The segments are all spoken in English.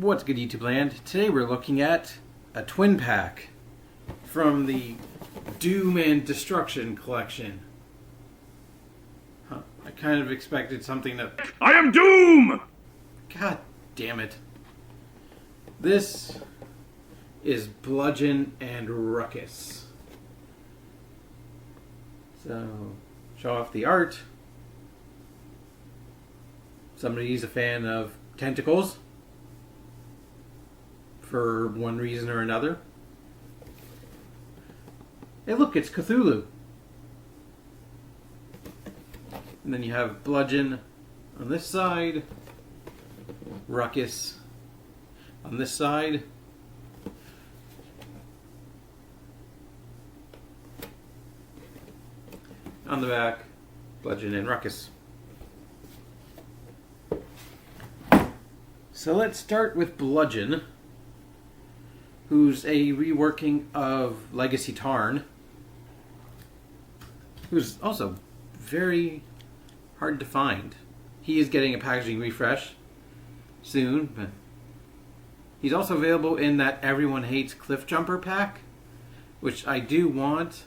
What's good, YouTube land? Today we're looking at a twin pack from the Doom and Destruction collection. I kind of expected something that... I am Doom! God damn it. This is Bludgeon and Ruckus. So, show off the art. Somebody's a fan of tentacles for one reason or another. Hey look, it's Cthulhu. And then you have Bludgeon on this side, Ruckus on this side. On the back, Bludgeon and Ruckus. So let's start with Bludgeon, who's a reworking of Legacy Tarn, who's also very hard to find. He is getting a packaging refresh soon, but he's also available in that Everyone Hates Cliff Jumper pack, which I do want,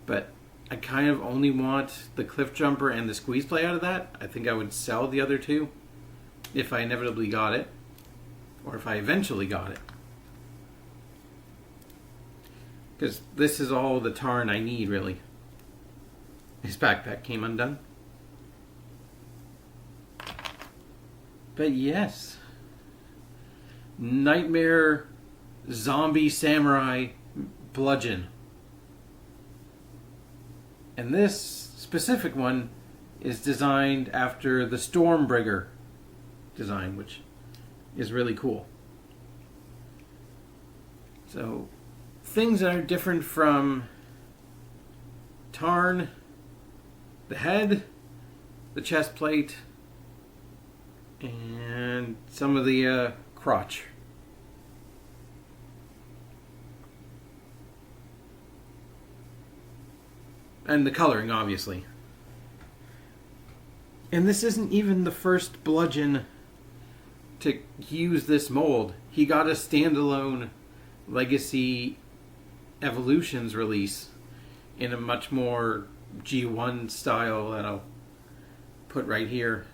but I kind of only want the Cliff Jumper and the Squeeze Play out of that. I think I would sell the other two if I inevitably got it, or if I eventually got it. Because this is all the Tarn I need, really. His backpack came undone. But yes, Nightmare Zombie Samurai Bludgeon. And this specific one is designed after the Stormbringer design, which is really cool. So, things that are different from Tarn: the head, the chest plate, and some of the crotch. And the coloring, obviously. And this isn't even the first Bludgeon to use this mold. He got a standalone Legacy Evolutions release in a much more G1 style that I'll put right here.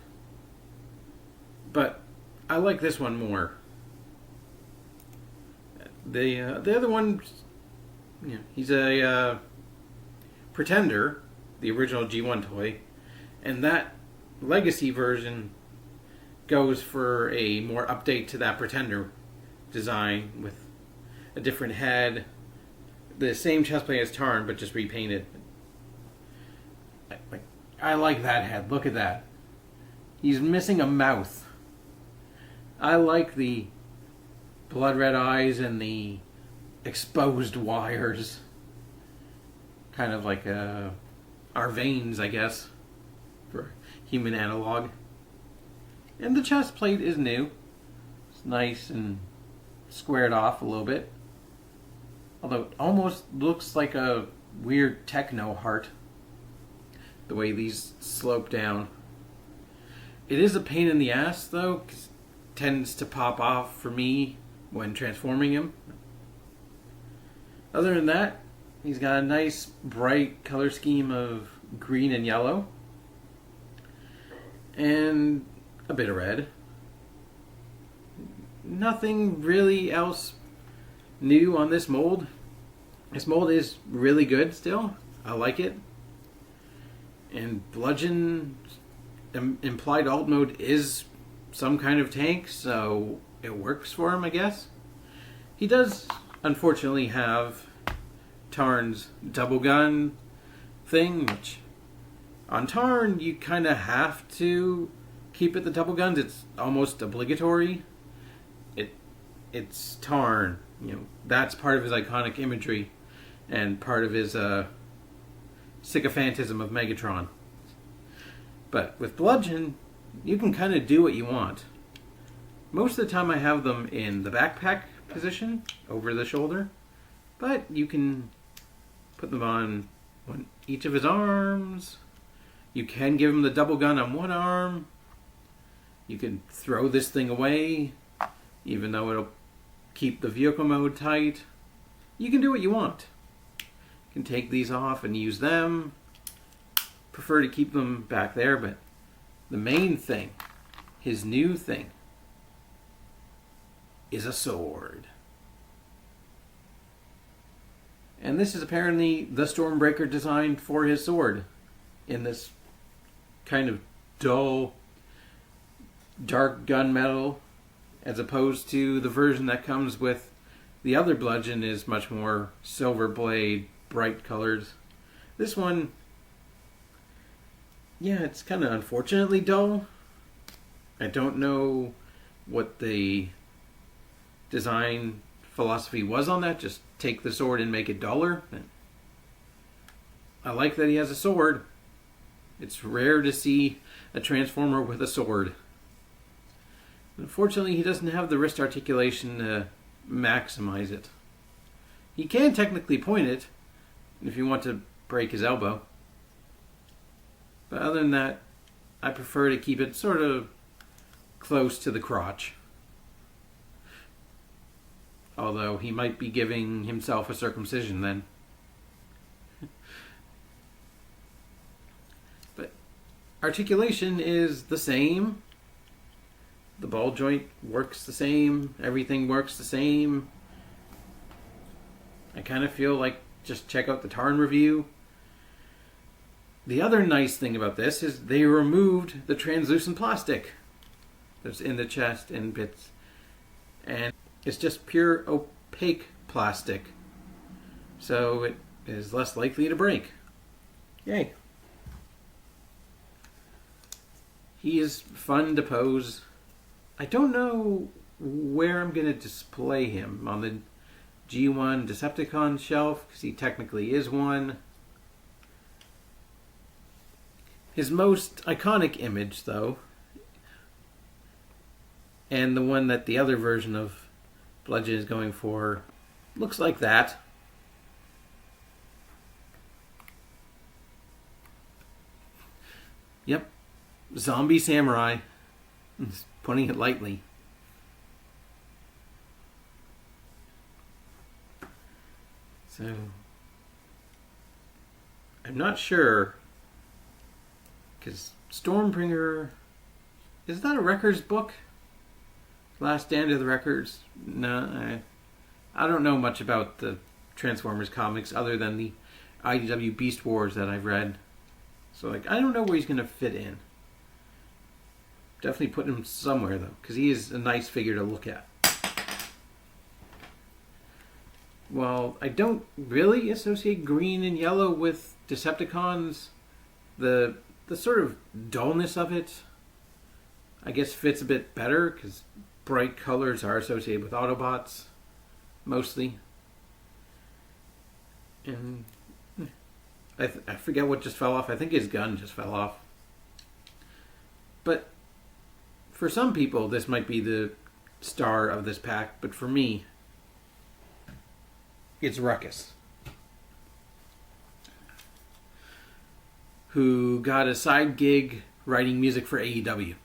But I like this one more. The other one, he's a Pretender, the original G1 toy, and that Legacy version goes for a more update to that Pretender design with a different head, the same chestplate as Tarn, but just repainted. I like that head. Look at that. He's missing a mouth. I like the blood red eyes and the exposed wires. Kind of like our veins, I guess, for human analog. And the chest plate is new. It's nice and squared off a little bit. Although it almost looks like a weird techno heart, the way these slope down. It is a pain in the ass, though, because it tends to pop off for me when transforming him. Other than that, he's got a nice bright color scheme of green and yellow. And a bit of red. Nothing really else new on this mold. This mold is really good still. I like it. And Bludgeon implied alt mode is some kind of tank, so it works for him, I guess. He does unfortunately have Tarn's double gun thing, which on Tarn you kind of have to keep it the double guns. It's almost obligatory. It's Tarn. That's part of his iconic imagery and part of his sycophantism of Megatron. But with Bludgeon, you can kind of do what you want. Most of the time I have them in the backpack position, over the shoulder, but you can put them on each of his arms. You can give him the double gun on one arm. You can throw this thing away even though it'll keep the vehicle mode tight. You can do what you want. You can take these off and use them. Prefer to keep them back there, but the main thing, his new thing, is a sword. And this is apparently the Stormbreaker designed for his sword, in this kind of dull, dark gunmetal, as opposed to the version that comes with the other bludgeon is much more silver blade, bright colors. This one, yeah, it's kind of unfortunately dull. I don't know what the design philosophy was on that. Just take the sword and make it duller. I like that he has a sword. It's rare to see a Transformer with a sword. Unfortunately, he doesn't have the wrist articulation to maximize it. He can technically point it if you want to break his elbow. But other than that, I prefer to keep it sort of close to the crotch. Although he might be giving himself a circumcision then. But articulation is the same. The ball joint works the same. Everything works the same. I kind of feel like just check out the Tarn review. The other nice thing about this is they removed the translucent plastic that's in the chest and bits. And it's just pure opaque plastic. So it is less likely to break. Yay. He is fun to pose. I don't know where I'm going to display him. On the G1 Decepticon shelf, because he technically is one. His most iconic image, though, and the one that the other version of Bludgeon is going for, looks like that. Yep. Zombie Samurai. Putting it lightly. So, I'm not sure, because Stormbringer, is that a records book? Last Stand of the Records? No, I don't know much about the Transformers comics other than the IDW Beast Wars that I've read. So, like, I don't know where he's going to fit in. Definitely put him somewhere, though, because he is a nice figure to look at. Well, I don't really associate green and yellow with Decepticons. The sort of dullness of it, I guess, fits a bit better, because bright colors are associated with Autobots, mostly. And I forget what just fell off. I think his gun just fell off. But for some people, this might be the star of this pack, but for me, it's Ruckus, who got a side gig writing music for AEW.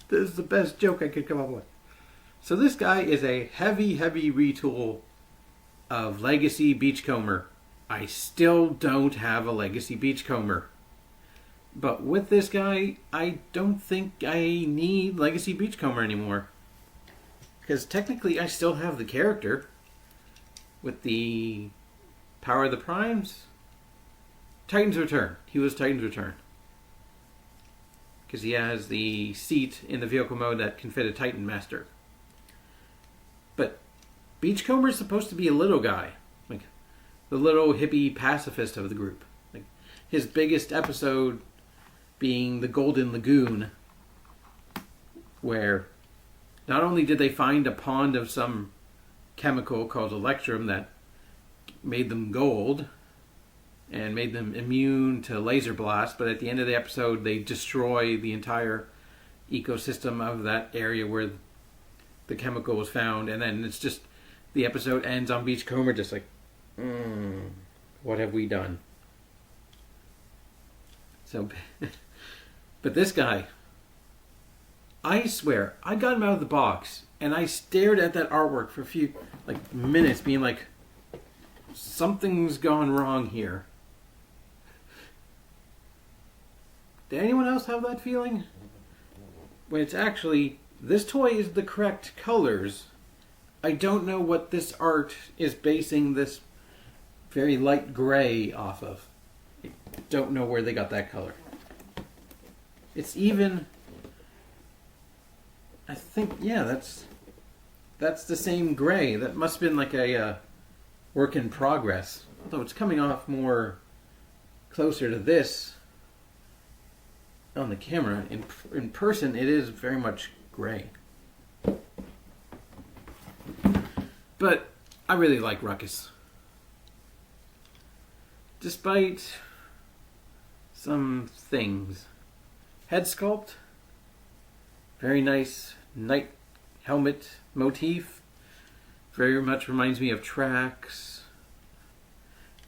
This is the best joke I could come up with. So this guy is a heavy, heavy retool of Legacy Beachcomber. I still don't have a Legacy Beachcomber. But with this guy, I don't think I need Legacy Beachcomber anymore. Because technically I still have the character with the Power of the Primes. Titan's Return. He was Titan's Return. Because he has the seat in the vehicle mode that can fit a Titan Master. But Beachcomber is supposed to be a little guy. Like the little hippie pacifist of the group. Like his biggest episode being the Golden Lagoon, where not only did they find a pond of some chemical called Electrum that made them gold and made them immune to laser blast, but at the end of the episode they destroy the entire ecosystem of that area where the chemical was found, and then it's just the episode ends on Beachcomber just like, what have we done? So, but this guy, I swear, I got him out of the box and I stared at that artwork for a few minutes, being like, something's gone wrong here. Did anyone else have that feeling? When it's actually, this toy is the correct colors. I don't know what this art is basing this very light gray off of. I don't know where they got that color. It's even, I think, yeah, that's the same gray. That must have been like a work in progress. Although it's coming off more closer to this on the camera. In person, it is very much gray. But I really like Ruckus. Despite some things. Head sculpt. Very nice knight helmet motif. Very much reminds me of Trax.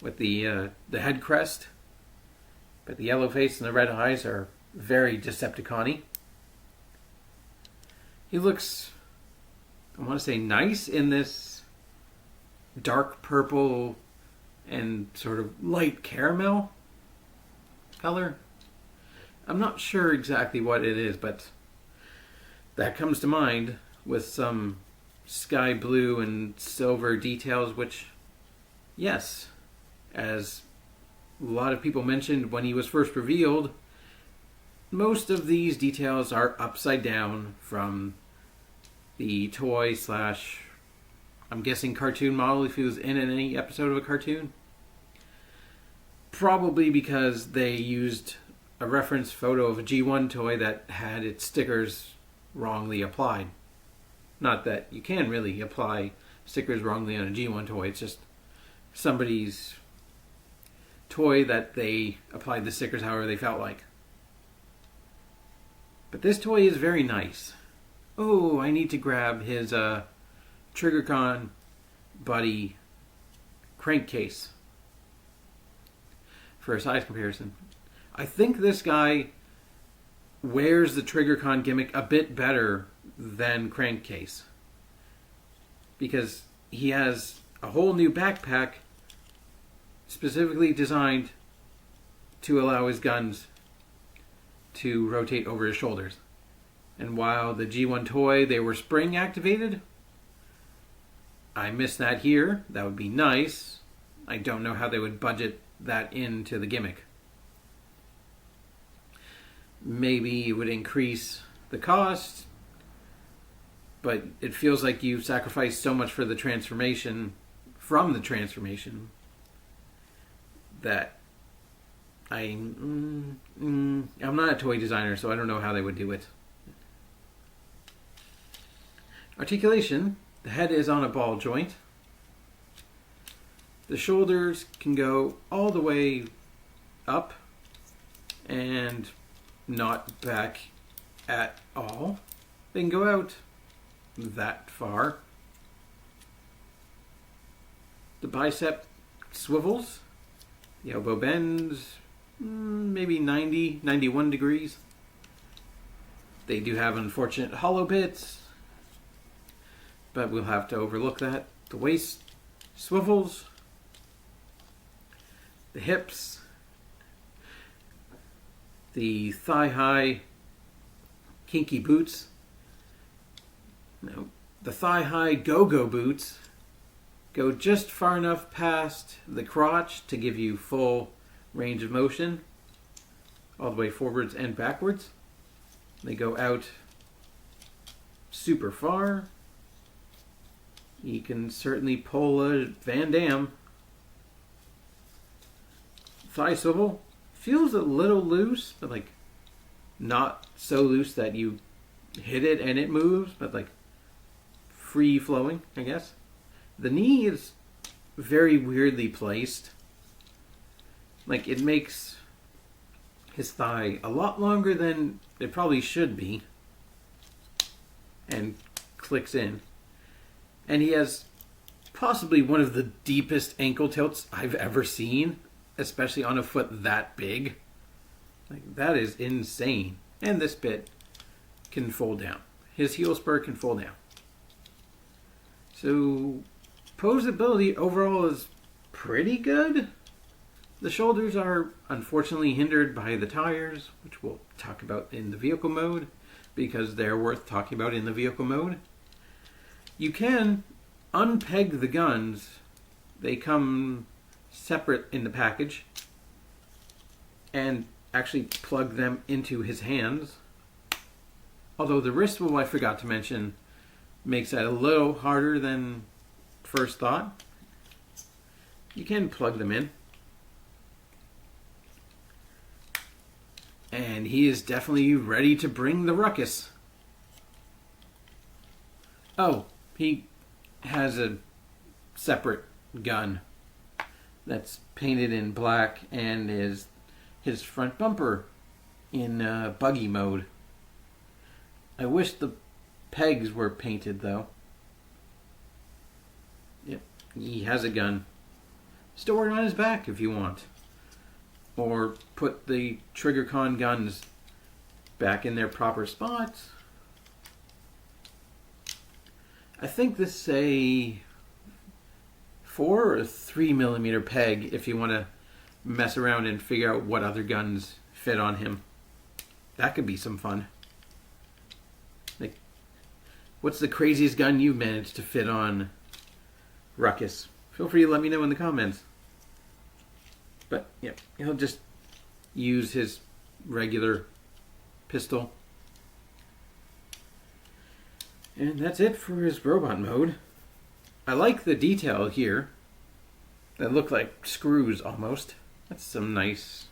With the head crest. But the yellow face and the red eyes are very Decepticon-y. He looks, I want to say, nice in this dark purple and sort of light caramel color. I'm not sure exactly what it is, but that comes to mind with some sky blue and silver details, which, yes, as a lot of people mentioned when he was first revealed, most of these details are upside down from the toy slash, I'm guessing, cartoon model if he was in any episode of a cartoon. Probably because they used a reference photo of a G1 toy that had its stickers wrongly applied. Not that you can really apply stickers wrongly on a G1 toy, it's just somebody's toy that they applied the stickers however they felt like. But this toy is very nice. Oh, I need to grab his TriggerCon buddy crankcase for a size comparison. I think this guy wears the TriggerCon gimmick a bit better than Crankcase, because he has a whole new backpack specifically designed to allow his guns to rotate over his shoulders. And while the G1 toy, they were spring activated, I miss that here. That would be nice. I don't know how they would budget that into the gimmick. Maybe it would increase the cost, but it feels like you sacrificed so much for the transformation, from the transformation, that I'm not a toy designer, so I don't know how they would do it. Articulation. The head is on a ball joint. The shoulders can go all the way up and not back at all. They can go out that far. The bicep swivels. The elbow bends maybe 90, 91 degrees. They do have unfortunate hollow bits, but we'll have to overlook that. The waist swivels. The hips. The thigh-high kinky boots. No, the thigh-high go-go boots go just far enough past the crotch to give you full range of motion, all the way forwards and backwards. They go out super far. You can certainly pull a Van Damme. Thigh swivel feels a little loose, but like not so loose that you hit it and it moves, but like free flowing, I guess. The knee is very weirdly placed. Like it makes his thigh a lot longer than it probably should be, and clicks in. And he has possibly one of the deepest ankle tilts I've ever seen, especially on a foot that big. Like, that is insane. And this bit can fold down. His heel spur can fold down. So posability overall is pretty good. The shoulders are unfortunately hindered by the tires, which we'll talk about in the vehicle mode, because they're worth talking about in the vehicle mode. You can unpeg the guns. They come separate in the package, and actually plug them into his hands. Although the wrist swivel, I forgot to mention, makes that a little harder than first thought. You can plug them in. And he is definitely ready to bring the ruckus. Oh, he has a separate gun that's painted in black and is his front bumper in buggy mode. I wish the pegs were painted though. Yep, he has a gun. Store it on his back if you want. Or put the TriggerCon guns back in their proper spots. I think this is a 4 or 3 millimeter peg if you want to mess around and figure out what other guns fit on him. That could be some fun. Like, what's the craziest gun you've managed to fit on Ruckus? Feel free to let me know in the comments. But yeah, he'll just use his regular pistol. And that's it for his robot mode. I like the detail here. That look like screws almost. That's some nice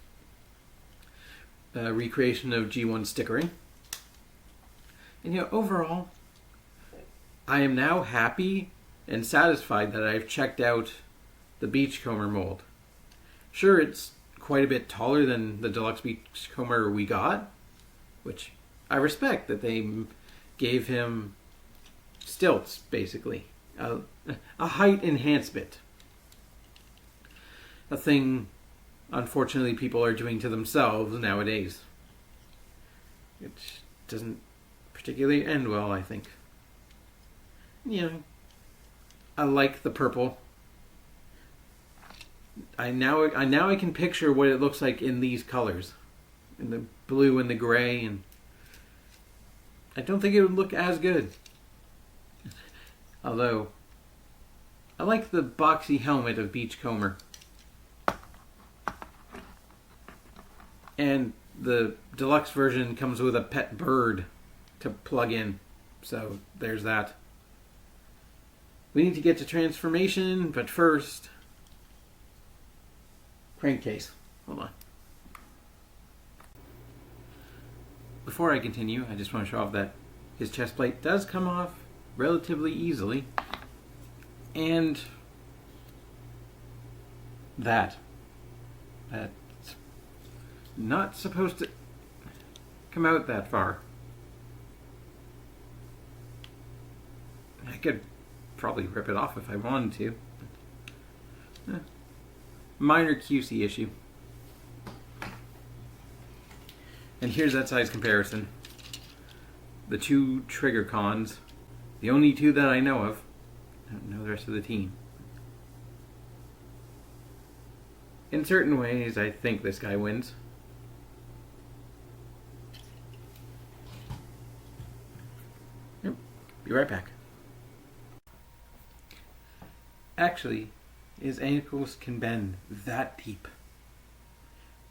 recreation of G1 stickering. And you know, overall, I am now happy and satisfied that I've checked out the Beachcomber mold. Sure, it's quite a bit taller than the Deluxe Beachcomber we got, which I respect that they gave him stilts, basically. A height enhancement. A thing, unfortunately, people are doing to themselves nowadays. Which doesn't particularly end well, I think. You know, I like the purple. I now I can picture what it looks like in these colors. In the blue and the gray, and I don't think it would look as good. Although, I like the boxy helmet of Beachcomber. And the deluxe version comes with a pet bird to plug in. So, there's that. We need to get to transformation, but first, crankcase. Hold on. Before I continue, I just want to show off that his chest plate does come off relatively easily. And that's not supposed to come out that far. I could probably rip it off if I wanted to. Minor QC issue. And here's that size comparison. The two TriggerCons. The only two that I know of. I don't know the rest of the team. In certain ways, I think this guy wins. Yep. Be right back. Actually, his ankles can bend that deep.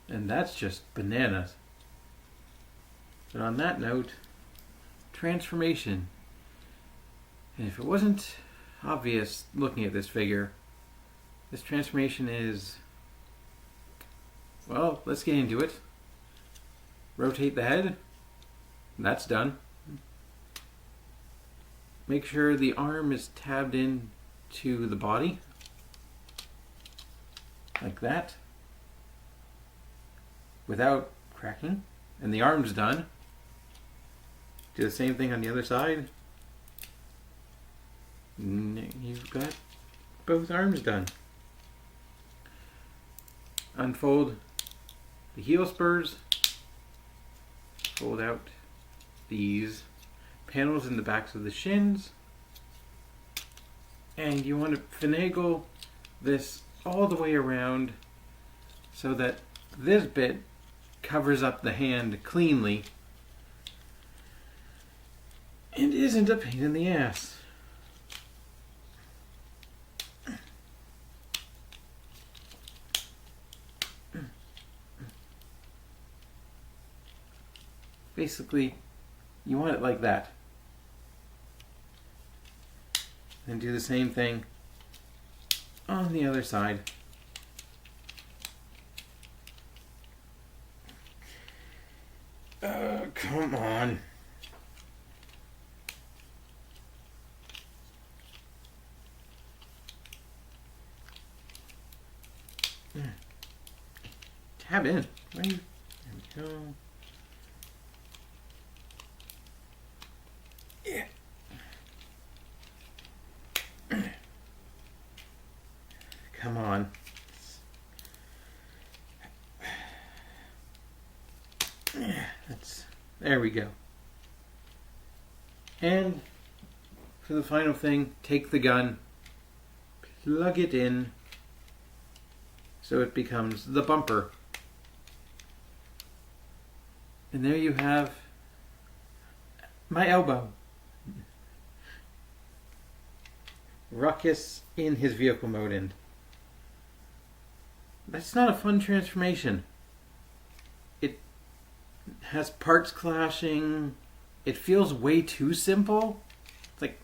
And that's just bananas. But on that note, transformation. And if it wasn't obvious looking at this figure, this transformation is, well, let's get into it. Rotate the head. That's done. Make sure the arm is tabbed in to the body. Like that. Without cracking. And the arm's done. Do the same thing on the other side. You've got both arms done. Unfold the heel spurs. Fold out these panels in the backs of the shins, and you want to finagle this all the way around so that this bit covers up the hand cleanly and isn't a pain in the ass. Basically, you want it like that. And do the same thing on the other side. Come on. Tab in. Where are you? There we go. Yeah. Come on. There we go. And for the final thing, take the gun, plug it in so it becomes the bumper. And there you have my elbow. Ruckus in his vehicle mode, and that's not a fun transformation. It has parts clashing. It feels way too simple. It's like,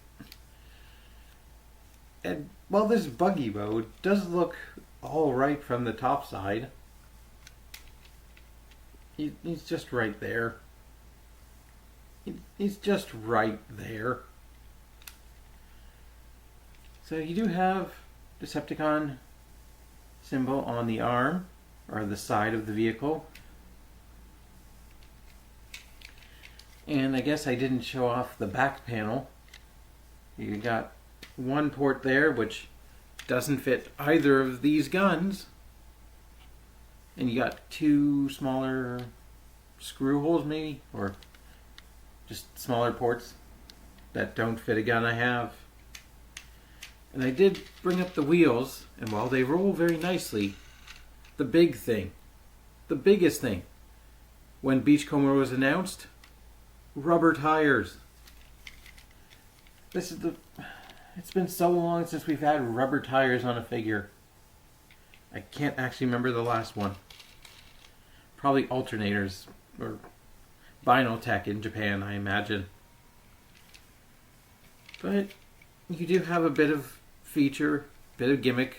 and while this buggy mode does look all right from the top side, he's just right there. He's just right there. So you do have Decepticon symbol on the arm or the side of the vehicle. And I guess I didn't show off the back panel. You got one port there which doesn't fit either of these guns. And you got two smaller screw holes maybe, or just smaller ports that don't fit a gun I have. And I did bring up the wheels, and while they roll very nicely, the big thing, the biggest thing, when Beachcomber was announced, rubber tires. It's been so long since we've had rubber tires on a figure. I can't actually remember the last one. Probably alternators, or Vinyl Tech in Japan, I imagine. But you do have a bit of feature, bit of gimmick.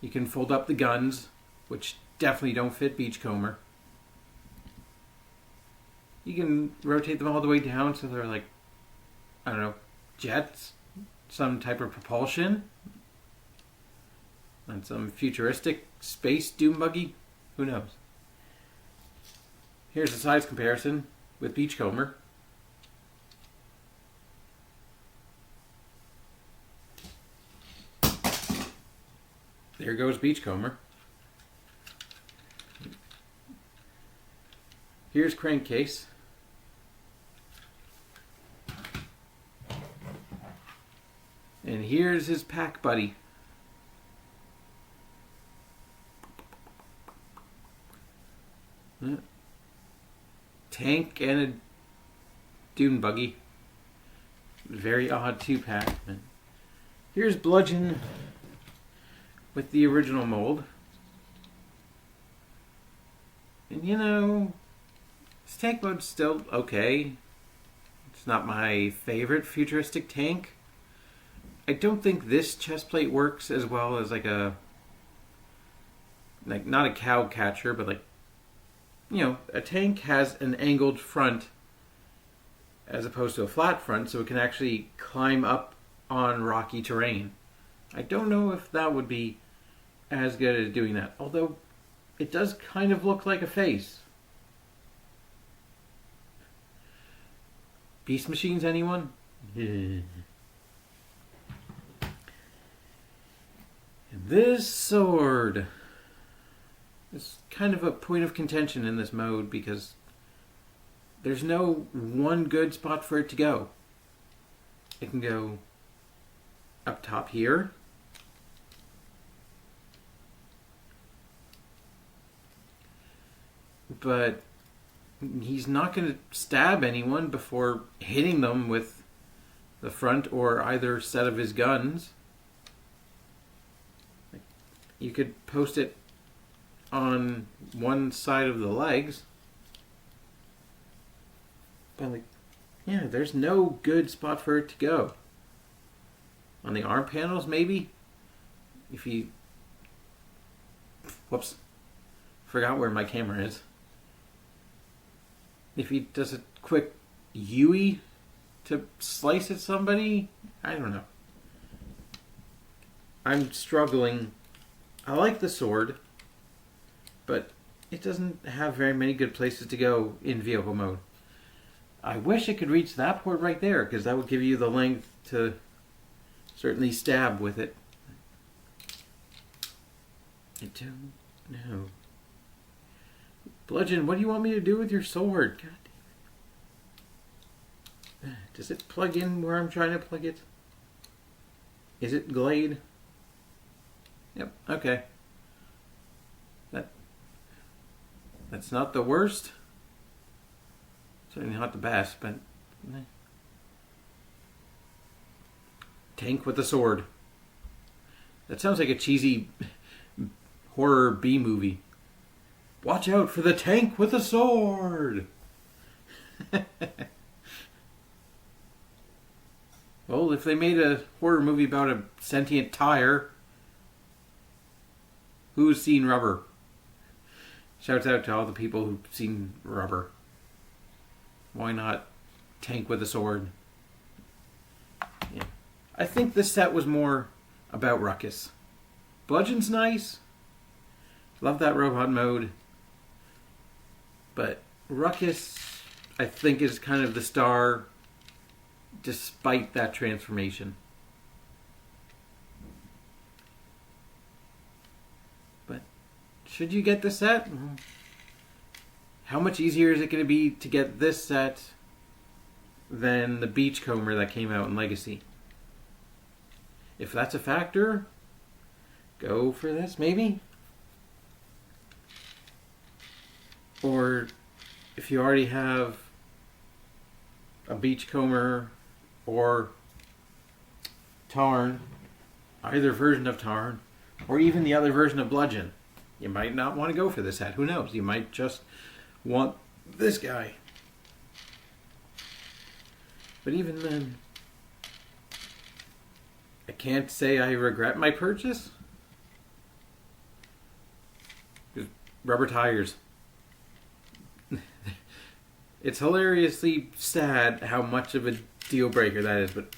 You can fold up the guns, which definitely don't fit Beachcomber. You can rotate them all the way down so they're like, I don't know, jets, some type of propulsion, and some futuristic space doom buggy. Who knows? Here's a size comparison with Beachcomber. There goes Beachcomber. Here's Crankcase. And here's his pack buddy. Tank and a dune buggy. Very odd two-pack. Here's Bludgeon with the original mold. And you know, this tank mode's still okay. It's not my favorite futuristic tank. I don't think this chest plate works as well as like not a cow catcher, but like, you know, a tank has an angled front as opposed to a flat front, so it can actually climb up on rocky terrain. I don't know if that would be as good as doing that, although it does kind of look like a face. Beast Machines, anyone? And this sword is kind of a point of contention in this mode because there's no one good spot for it to go. It can go up top here. But he's not going to stab anyone before hitting them with the front or either set of his guns. You could post it on one side of the legs. But like, yeah, there's no good spot for it to go. On the arm panels, maybe? If you... Whoops. Forgot where my camera is. If he does a quick Yui to slice at somebody, I don't know. I'm struggling. I like the sword, but it doesn't have very many good places to go in vehicle mode. I wish it could reach that port right there, because that would give you the length to certainly stab with it. I don't know. Bludgeon, what do you want me to do with your sword? God damn it. Does it plug in where I'm trying to plug it? Is it Glade? Yep, okay. That's not the worst. Certainly not the best, but... Tank with a sword. That sounds like a cheesy horror B movie. Watch out for the tank with a sword! Well, if they made a horror movie about a sentient tire, who's seen Rubber? Shouts out to all the people who've seen Rubber. Why not tank with a sword? Yeah. I think this set was more about Ruckus. Bludgeon's nice. Love that robot mode. But Ruckus, I think, is kind of the star despite that transformation. But should you get the set? How much easier is it going to be to get this set than the Beachcomber that came out in Legacy? If that's a factor, go for this, maybe? Or if you already have a Beachcomber or Tarn, either version of Tarn, or even the other version of Bludgeon, you might not want to go for this set. Who knows? You might just want this guy. But even then, I can't say I regret my purchase. Because rubber tires. It's hilariously sad how much of a deal breaker that is, but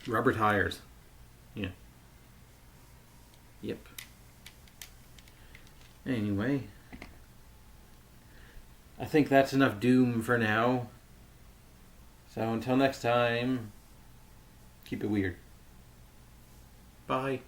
rubber tires. Yeah. Yep. Anyway, I think that's enough Doom for now. So until next time, keep it weird. Bye.